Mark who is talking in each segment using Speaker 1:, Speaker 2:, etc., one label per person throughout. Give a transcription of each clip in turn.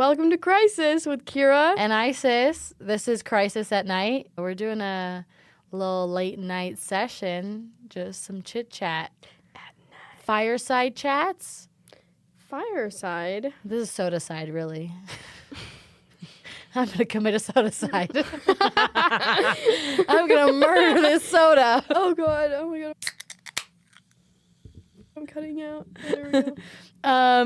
Speaker 1: Welcome to Crisis with Kiera.
Speaker 2: And Isis. This is Crisis at Night. We're doing a little late night session, just some chit chat. At night. Fireside chats.
Speaker 1: Fireside?
Speaker 2: This is sodacide, really. I'm going to commit a sodacide. I'm going to murder this soda.
Speaker 1: Oh, God. Oh, my God. I'm cutting out. There we go.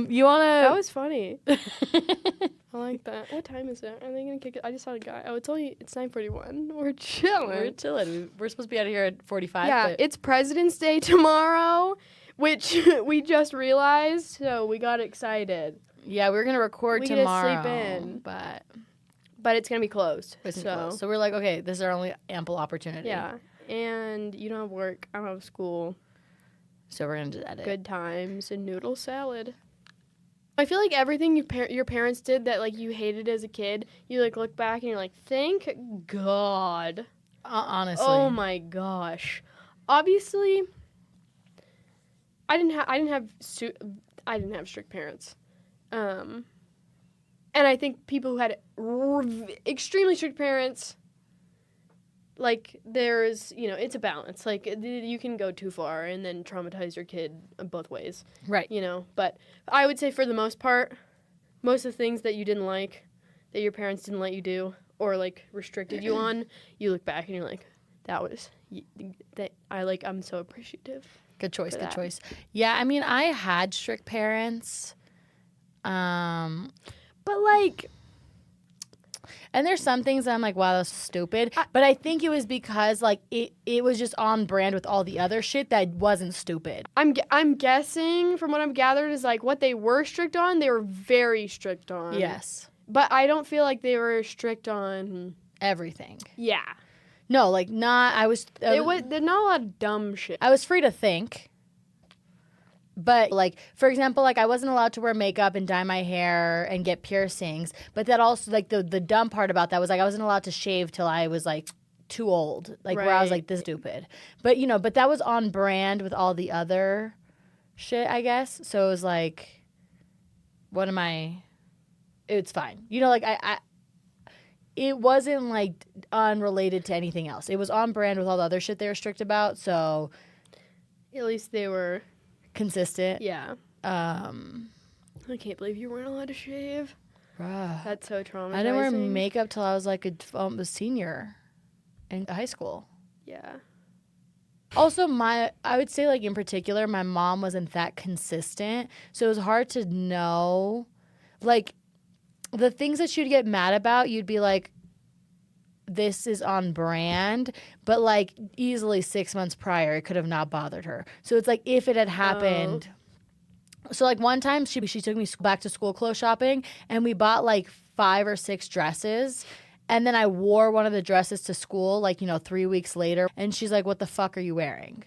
Speaker 2: You want to...
Speaker 1: That was funny. I like that. What time is it? Are they going to kick it? I just saw a guy. Oh, it's 9:41. We're chilling.
Speaker 2: We're chilling. We're supposed to be out of here at 45.
Speaker 1: Yeah,
Speaker 2: but...
Speaker 1: it's President's Day tomorrow, which we just realized, so we got excited.
Speaker 2: Yeah, we were going to record tomorrow.
Speaker 1: We get to sleep in.
Speaker 2: But
Speaker 1: it's going to be closed.
Speaker 2: So we're like, okay, this is our only ample opportunity.
Speaker 1: Yeah, and you don't have work. I don't have school.
Speaker 2: So we're going to edit.
Speaker 1: Good times and noodle salad. I feel like everything your parents did that, like, you hated as a kid, you, like, look back and you're like, thank God.
Speaker 2: Honestly.
Speaker 1: Oh, my gosh. Obviously, I didn't have strict parents. And I think people who had extremely strict parents, like, there's, it's a balance. Like, you can go too far and then traumatize your kid both ways.
Speaker 2: Right.
Speaker 1: But I would say for the most part, most of the things that you didn't like, that your parents didn't let you do, or, like, restricted you on, you look back and you're like, I'm so appreciative.
Speaker 2: Good choice. Yeah, I mean, I had strict parents.
Speaker 1: But, like...
Speaker 2: And there's some things that I'm like, wow, that's stupid. But I think it was because, like, it was just on brand with all the other shit that wasn't stupid.
Speaker 1: I'm guessing, from what I've gathered, is, like, what they were strict on, they were very strict on.
Speaker 2: Yes.
Speaker 1: But I don't feel like they were strict on...
Speaker 2: everything.
Speaker 1: Yeah.
Speaker 2: No, like, not...
Speaker 1: There's not a lot of dumb shit.
Speaker 2: I was free to think. But, like, for example, like, I wasn't allowed to wear makeup and dye my hair and get piercings. But that also, like, the dumb part about that was, like, I wasn't allowed to shave till I was, like, too old. Like, where I was, like, this stupid. But, but that was on brand with all the other shit, I guess. So it was, like, it's fine. Like, it wasn't, like, unrelated to anything else. It was on brand with all the other shit they were strict about, so...
Speaker 1: At least they were...
Speaker 2: consistent.
Speaker 1: Yeah. I can't believe you weren't allowed to shave.
Speaker 2: Bruh.
Speaker 1: That's so traumatizing.
Speaker 2: I didn't wear makeup till I was like a senior in high school.
Speaker 1: Yeah.
Speaker 2: Also, I would say, like, in particular, my mom wasn't that consistent, so it was hard to know. Like, the things that she'd get mad about, you'd be like, this is on brand, but, like, easily 6 months prior, it could have not bothered her. So it's like, if it had happened. So, like, one time she took me back to school clothes shopping, and we bought, like, 5 or 6 dresses, and then I wore one of the dresses to school, like, 3 weeks later, and she's like, what the fuck are you wearing?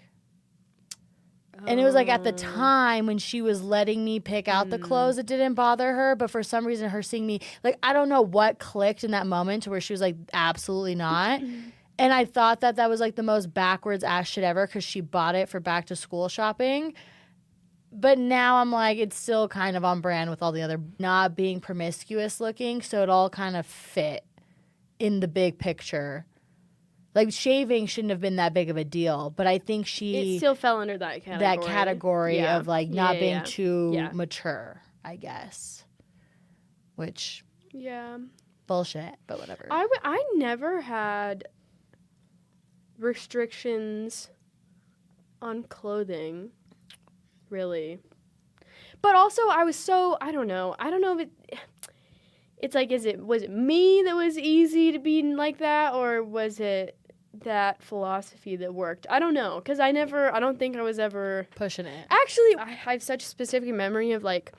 Speaker 2: And it was, like, at the time when she was letting me pick out the clothes, it didn't bother her. But for some reason, her seeing me, like, I don't know what clicked in that moment to where she was like, absolutely not. And I thought that was, like, the most backwards ass shit ever because she bought it for back to school shopping. But now I'm like, it's still kind of on brand with all the other not being promiscuous looking. So it all kind of fit in the big picture. Like, shaving shouldn't have been that big of a deal, but I think
Speaker 1: it still fell under that category.
Speaker 2: That category of, like, not being too
Speaker 1: mature,
Speaker 2: I guess. Which,
Speaker 1: yeah,
Speaker 2: bullshit, but whatever.
Speaker 1: I never had restrictions on clothing, really. But also, I was so, I don't know if it's like, was it me that was easy to be like that, or was it that philosophy that worked? I don't know, because I don't think I was ever
Speaker 2: pushing it.
Speaker 1: Actually, I have such a specific memory of, like,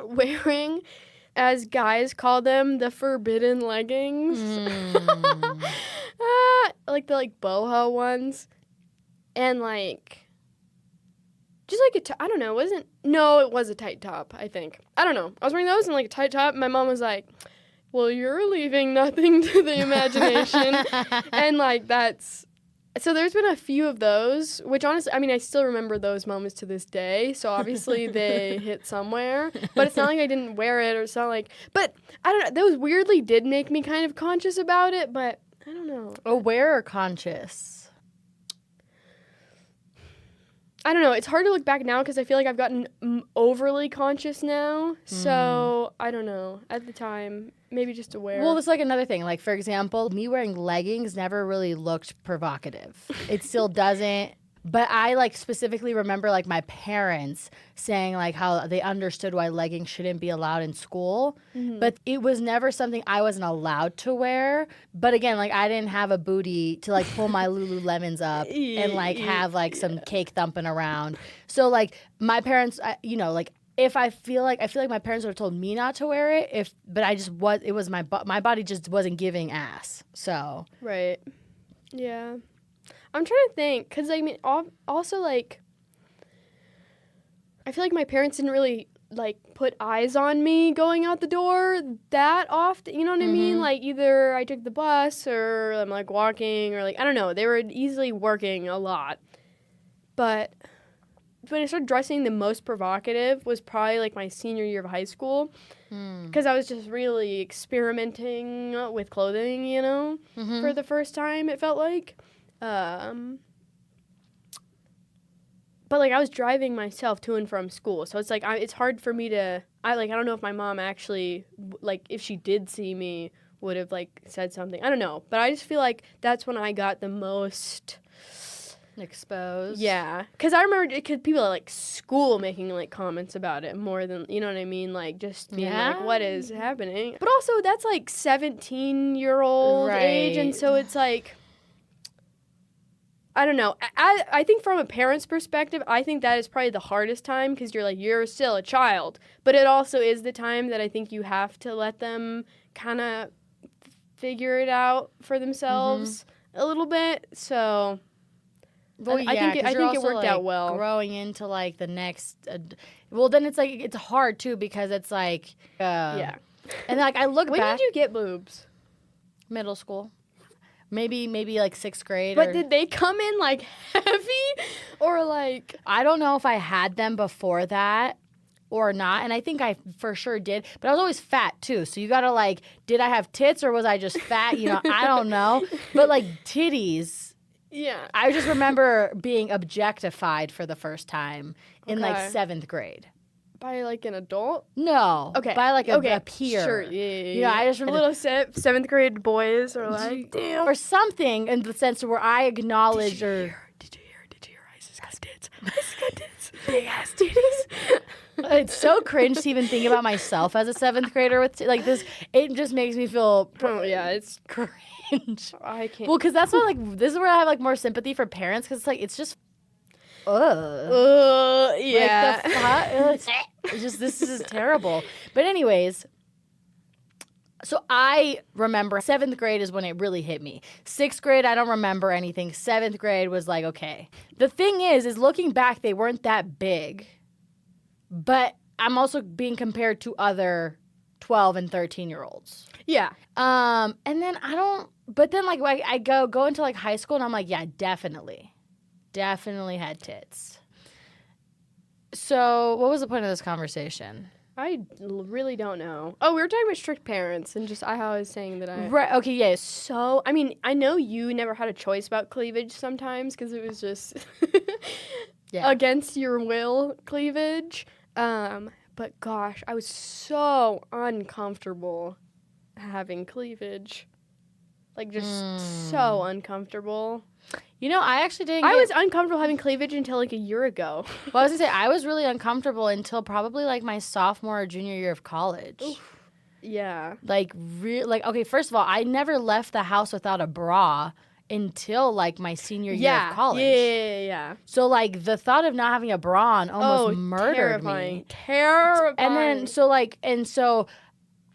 Speaker 1: wearing, as guys call them, the forbidden leggings. Like the, like, boho ones. And, like, just like I don't know, it was a tight top, I think. I don't know. I was wearing those and, like, a tight top, and my mom was like, well, you're leaving nothing to the imagination. And, like, that's So there's been a few of those, which honestly, I mean, I still remember those moments to this day. So obviously they hit somewhere, but it's not like I didn't wear it or it's not like, but I don't know. Those weirdly did make me kind of conscious about it, but I don't know.
Speaker 2: Aware or conscious?
Speaker 1: I don't know. It's hard to look back now because I feel like I've gotten overly conscious now. So I don't know. At the time, maybe just aware.
Speaker 2: Well, it's like another thing. Like, for example, me wearing leggings never really looked provocative. It still doesn't. But I, like, specifically remember, like, my parents saying, like, how they understood why leggings shouldn't be allowed in school. Mm-hmm. But it was never something I wasn't allowed to wear. But again, like, I didn't have a booty to, like, pull my Lululemons up and, like, have, like, some cake thumping around. So, like, my parents, you know, like, if I feel like my parents would have told me not to wear it, but I just it was my body just wasn't giving ass. So.
Speaker 1: Right. Yeah. I'm trying to think, because, I mean, also, like, I feel like my parents didn't really, like, put eyes on me going out the door that often, you know what I mean? Like, either I took the bus, or I'm, like, walking, or, like, I don't know, they were easily working a lot. But when I started dressing the most provocative was probably, like, my senior year of high school, because I was just really experimenting with clothing, you know, for the first time, it felt like. But, like, I was driving myself to and from school, so it's, like, it's hard for me to, I don't know if my mom actually, like, if she did see me, would have, like, said something. I don't know, but I just feel like that's when I got the most
Speaker 2: exposed.
Speaker 1: Yeah, because I remember people at, like, school making, like, comments about it more than, you know what I mean, like, just being like, what is happening? But also, that's, like, 17-year-old age, and so it's, like, I don't know. I think from a parent's perspective, I think that is probably the hardest time because you're, like, you're still a child. But it also is the time that I think you have to let them kind of figure it out for themselves a little bit. So
Speaker 2: well,
Speaker 1: I think it worked out well.
Speaker 2: Growing into, like, the next well, then it's, like, it's hard, too, because it's, like yeah. And, like, I look
Speaker 1: when
Speaker 2: back.
Speaker 1: When did you get boobs?
Speaker 2: Middle school. Maybe like 6th grade.
Speaker 1: But did they come in, like, heavy or, like?
Speaker 2: I don't know if I had them before that or not. And I think I for sure did. But I was always fat, too. So you got to, like, did I have tits or was I just fat? You know, I don't know. But, like, titties.
Speaker 1: Yeah.
Speaker 2: I just remember being objectified for the first time in, like, 7th grade.
Speaker 1: By, like, an adult?
Speaker 2: No.
Speaker 1: Okay.
Speaker 2: By, like, a peer.
Speaker 1: Sure, yeah.
Speaker 2: You know, I just remember.
Speaker 1: Little 7th grade boys are like, damn.
Speaker 2: Or something in the sense where I acknowledge
Speaker 1: Did you hear Isis has tits? Isis got tits. Big ass titties.
Speaker 2: It's so cringe to even think about myself as a 7th grader with, like, this. It just makes me feel.
Speaker 1: Oh, yeah, it's
Speaker 2: cringe.
Speaker 1: I can't.
Speaker 2: Well, because that's what, like, this is where I have, like, more sympathy for parents because it's, like, it's just.
Speaker 1: Yeah.
Speaker 2: Like, the fuck? It's just, this is terrible. But anyways, so I remember 7th grade is when it really hit me. 6th grade, I don't remember anything. 7th grade was like, okay. The thing is looking back, they weren't that big. But I'm also being compared to other 12 and 13-year-olds.
Speaker 1: Yeah.
Speaker 2: And then but then, like, I go into, like, high school and I'm like, yeah, definitely had tits. So what was the point of this conversation?
Speaker 1: I really don't know. Oh, we were talking about strict parents and just how I was saying that I...
Speaker 2: Right, okay, yes.
Speaker 1: So, I mean, I know you never had a choice about cleavage sometimes because it was just against your will cleavage. But gosh, I was so uncomfortable having cleavage. Like, just so uncomfortable.
Speaker 2: You know, I actually didn't
Speaker 1: I was uncomfortable having cleavage until, like, a year ago.
Speaker 2: Well, I was going to say, I was really uncomfortable until probably, like, my sophomore or junior year of college.
Speaker 1: Oof. Yeah.
Speaker 2: Like, okay, first of all, I never left the house without a bra until, like, my senior year of college.
Speaker 1: Yeah.
Speaker 2: So, like, the thought of not having a bra on almost murdered me.
Speaker 1: Terrifying.
Speaker 2: And then, so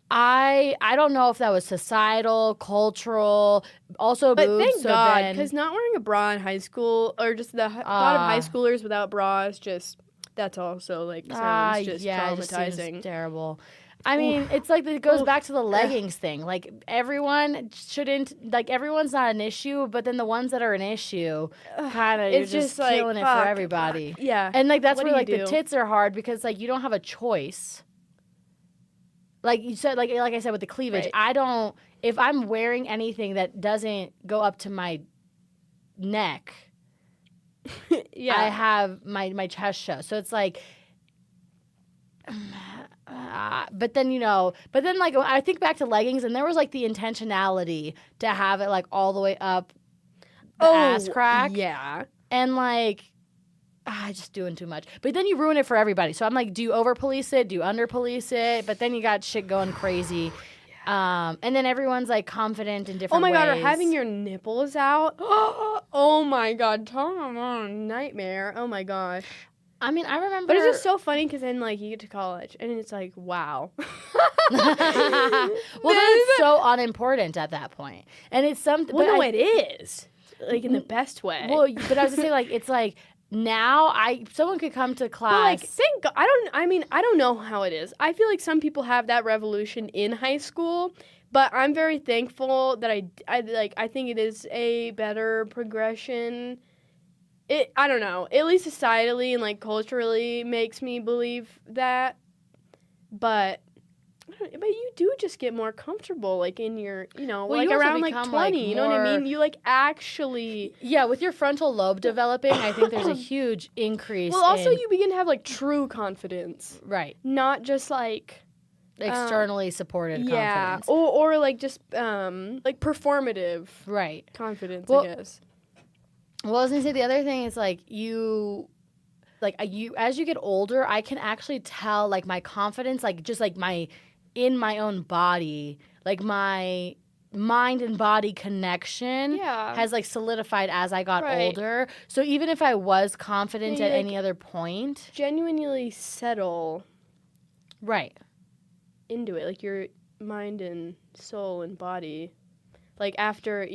Speaker 2: I don't know if that was societal, cultural, also
Speaker 1: but
Speaker 2: boobs.
Speaker 1: Thank God, because not wearing a bra in high school, or just the thought of high schoolers without bras, just, that's also, like, sounds just traumatizing.
Speaker 2: Just terrible. I mean, it's like it goes back to the leggings thing. Like everyone shouldn't, like everyone's not an issue, but then the ones that are an issue, kind of, you're just
Speaker 1: like,
Speaker 2: killing it for everybody.
Speaker 1: Yeah.
Speaker 2: And like that's
Speaker 1: What
Speaker 2: where
Speaker 1: do
Speaker 2: like
Speaker 1: you
Speaker 2: the
Speaker 1: do?
Speaker 2: tits are hard because like you don't have a choice. Like you said, like I said with the cleavage,
Speaker 1: Right.
Speaker 2: if I'm wearing anything that doesn't go up to my neck,
Speaker 1: Yeah.
Speaker 2: I have my chest show. So it's like, but then like I think back to leggings, and there was like the intentionality to have it like all the way up the ass crack,
Speaker 1: Yeah.
Speaker 2: and like just doing too much. But then you ruin it for everybody. So I'm like, do you over police it? Do you under police it? But then you got shit going crazy. And then everyone's like confident in different ways.
Speaker 1: Oh my god, or having your nipples out. Oh my god, talk about a nightmare. Oh my gosh.
Speaker 2: I mean, I remember.
Speaker 1: But it's just so funny because then like you get to college and it's like, wow.
Speaker 2: Well, then it's so unimportant at that point, and it's something.
Speaker 1: Well, no, it is. Like in the best way.
Speaker 2: Well, but I was gonna say like it's like now someone could come to class.
Speaker 1: But like, thank God. I don't know how it is. I feel like some people have that revolution in high school, but I'm very thankful that I think it is a better progression. I don't know. At least societally and like culturally makes me believe that. But you do just get more comfortable, like in your, like
Speaker 2: you also
Speaker 1: around like
Speaker 2: become,
Speaker 1: 20.
Speaker 2: like,
Speaker 1: you know what I
Speaker 2: more-
Speaker 1: mean? You like actually.
Speaker 2: Yeah, with your frontal lobe developing, I think there's a huge increase.
Speaker 1: Well, also
Speaker 2: in,
Speaker 1: you begin to have like true confidence,
Speaker 2: right,
Speaker 1: not just like
Speaker 2: externally supported confidence.
Speaker 1: or like just like performative
Speaker 2: Right.
Speaker 1: confidence,
Speaker 2: Well,
Speaker 1: I guess.
Speaker 2: Well, I was gonna say the other thing is like as you get older, I can actually tell like my confidence, like just like in my own body, like my mind and body connection has like solidified as I got older. So even if I was confident at any other point,
Speaker 1: genuinely settle
Speaker 2: right
Speaker 1: into it, like your mind and soul and body, like after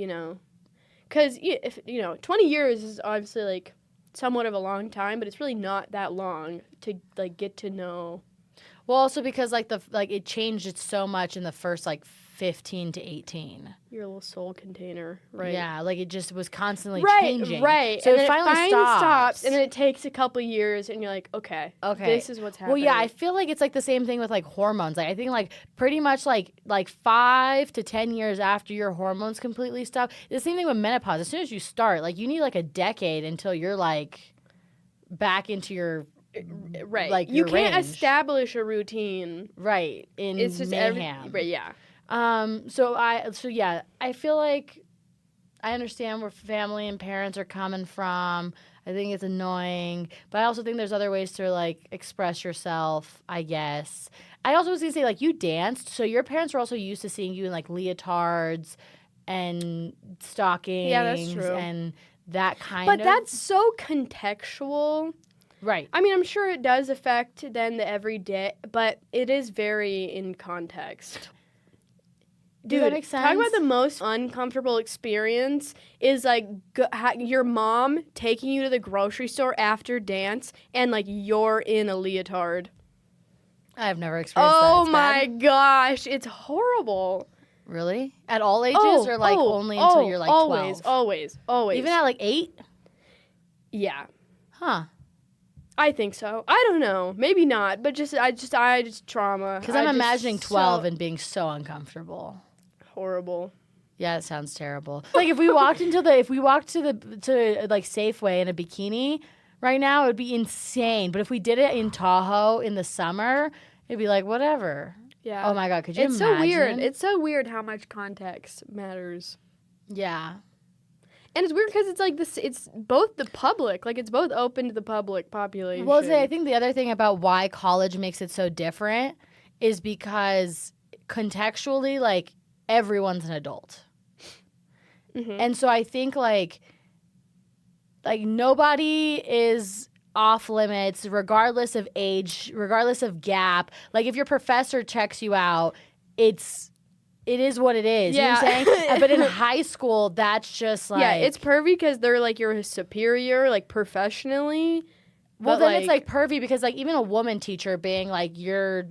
Speaker 1: because if 20 years is obviously like somewhat of a long time, but it's really not that long to like get to know.
Speaker 2: Well, also because like it changed it so much in the first like 15 to 18.
Speaker 1: Your little soul container, right?
Speaker 2: Yeah, like it just was constantly changing.
Speaker 1: Right.
Speaker 2: So
Speaker 1: and
Speaker 2: it finally
Speaker 1: stops, and then it takes a couple years, and you're like, okay, this is what's happening.
Speaker 2: Well, yeah, I feel like it's like the same thing with like hormones. Like I think like pretty much like 5 to 10 years after your hormones completely stop. The same thing with menopause. As soon as you start, like you need like a decade until you're like back into your
Speaker 1: right.
Speaker 2: Like
Speaker 1: you
Speaker 2: your
Speaker 1: can't
Speaker 2: range.
Speaker 1: establish a routine.
Speaker 2: Right. In
Speaker 1: It's just
Speaker 2: mayhem.
Speaker 1: right. Yeah.
Speaker 2: So I feel like I understand where family and parents are coming from. I think it's annoying, but I also think there's other ways to like express yourself, I guess. I also was gonna say like you danced, so your parents were also used to seeing you in like leotards and stockings.
Speaker 1: Yeah, that's true.
Speaker 2: And that kind of.
Speaker 1: But that's so contextual.
Speaker 2: Right.
Speaker 1: I mean, I'm sure it does affect then the everyday, but it is very in context.
Speaker 2: Does
Speaker 1: Dude,
Speaker 2: that make sense?
Speaker 1: talk about the most uncomfortable experience is like your mom taking you to the grocery store after dance and like you're in a leotard.
Speaker 2: I've never experienced that.
Speaker 1: Oh
Speaker 2: It's
Speaker 1: my
Speaker 2: bad.
Speaker 1: gosh, it's horrible.
Speaker 2: Really? At all ages or like only until you're like 12?
Speaker 1: Always.
Speaker 2: Even at like 8?
Speaker 1: Yeah.
Speaker 2: Huh.
Speaker 1: I think so. I don't know. Maybe not, but I just trauma.
Speaker 2: Because I'm imagining 12 and being so uncomfortable.
Speaker 1: Horrible.
Speaker 2: Yeah, it sounds terrible. Like if we walked to like Safeway in a bikini right now, it would be insane. But if we did it in Tahoe in the summer, it'd be like whatever.
Speaker 1: Yeah.
Speaker 2: Oh my god, could you
Speaker 1: It's
Speaker 2: imagine?
Speaker 1: so weird. It's so weird how much context matters.
Speaker 2: Yeah.
Speaker 1: And it's weird because it's like this. It's both the public, like it's both open to the public population.
Speaker 2: Well, I think the other thing about why college makes it so different is because contextually, like everyone's an adult.
Speaker 1: Mm-hmm.
Speaker 2: And so I think like nobody is off limits regardless of age, regardless of gap. Like if your professor checks you out, it is what it is.
Speaker 1: Yeah.
Speaker 2: You know what I'm saying? But in high school, that's just like...
Speaker 1: Yeah, it's pervy because they're like your superior, like professionally.
Speaker 2: Well, then it's like pervy because like even a woman teacher being like, you're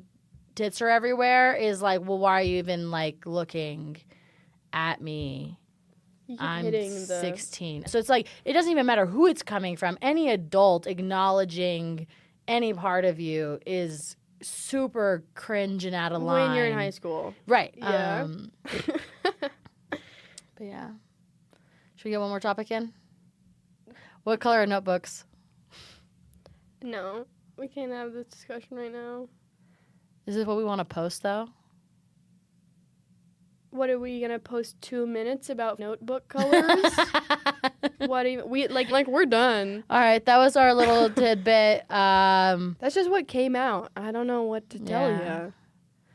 Speaker 2: tits are everywhere is like, well, why are you even like looking at me?
Speaker 1: You keep
Speaker 2: I'm
Speaker 1: hitting the
Speaker 2: 16. So it's like, it doesn't even matter who it's coming from. Any adult acknowledging any part of you is super cringe and out of line.
Speaker 1: when you're in high school.
Speaker 2: Right.
Speaker 1: Yeah.
Speaker 2: But yeah. Should we get one more topic in? What color are notebooks?
Speaker 1: No, we can't have this discussion right now.
Speaker 2: Is this what we want to post, though?
Speaker 1: What are we gonna post 2 minutes about notebook colors? What even we like we're done.
Speaker 2: All right, that was our little tidbit.
Speaker 1: That's just what came out. I don't know what to tell
Speaker 2: Yeah.
Speaker 1: you.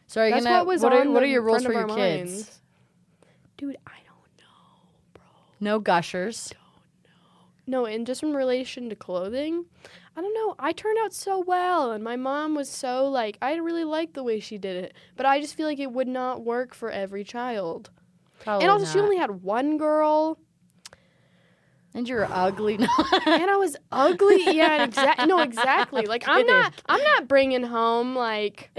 Speaker 2: So are you
Speaker 1: That's
Speaker 2: gonna?
Speaker 1: what was
Speaker 2: what
Speaker 1: on
Speaker 2: are
Speaker 1: the
Speaker 2: your rules
Speaker 1: front
Speaker 2: for
Speaker 1: of
Speaker 2: your
Speaker 1: our
Speaker 2: kids?
Speaker 1: minds. Dude, I don't know, bro.
Speaker 2: No gushers.
Speaker 1: No, and just in relation to clothing, I don't know. I turned out so well, and my mom was so like, I really liked the way she did it, but I just feel like it would not work for every child.
Speaker 2: Probably
Speaker 1: And also,
Speaker 2: not.
Speaker 1: she only had one girl,
Speaker 2: And you're ugly.
Speaker 1: and I was ugly. Yeah, exactly. Like I'm not bringing home like.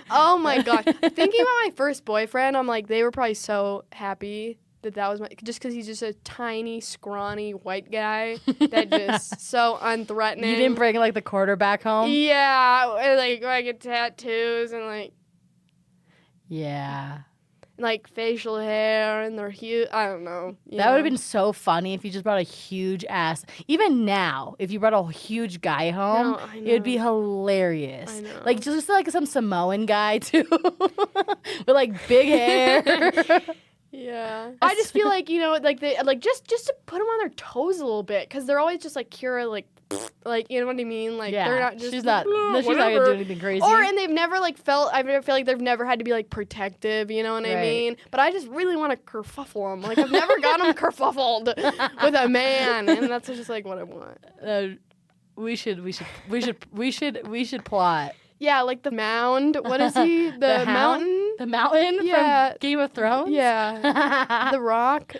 Speaker 1: Oh my gosh, thinking about my first boyfriend, I'm like, they were probably so happy that was just because he's just a tiny, scrawny white guy that just so unthreatening.
Speaker 2: You didn't bring like the quarterback home.
Speaker 1: Yeah, and, like I get tattoos and
Speaker 2: Yeah.
Speaker 1: like facial hair and they're huge. I don't know.
Speaker 2: That would have been so funny if you just brought a huge ass. Even now, if you brought a huge guy home,
Speaker 1: No, I
Speaker 2: it would be
Speaker 1: know.
Speaker 2: hilarious.
Speaker 1: I know.
Speaker 2: Like just like some Samoan guy too, with like big hair.
Speaker 1: Yeah. I just feel like, like they like just to put them on their toes a little bit because they're always just like Kiera, like you know what I mean? Like
Speaker 2: Yeah,
Speaker 1: they're not just
Speaker 2: she's not gonna
Speaker 1: whatever.
Speaker 2: do anything crazy.
Speaker 1: And they've never like felt. I feel like they've never had to be like protective. You know what I
Speaker 2: Right.
Speaker 1: mean? But I just really want to kerfuffle them. Like I've never got them kerfuffled with a man, and that's just like what I want.
Speaker 2: We should plot.
Speaker 1: Yeah, like the mound. What is he? The
Speaker 2: Hound?
Speaker 1: mountain.
Speaker 2: The mountain
Speaker 1: Yeah.
Speaker 2: from Game of Thrones?
Speaker 1: Yeah. The rock.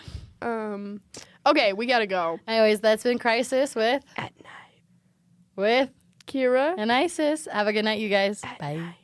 Speaker 1: Okay, we gotta go.
Speaker 2: Anyways, that's been Crisis with
Speaker 1: At night.
Speaker 2: with
Speaker 1: Kiera.
Speaker 2: and Isis. Have a good night, you guys. Bye.
Speaker 1: Night.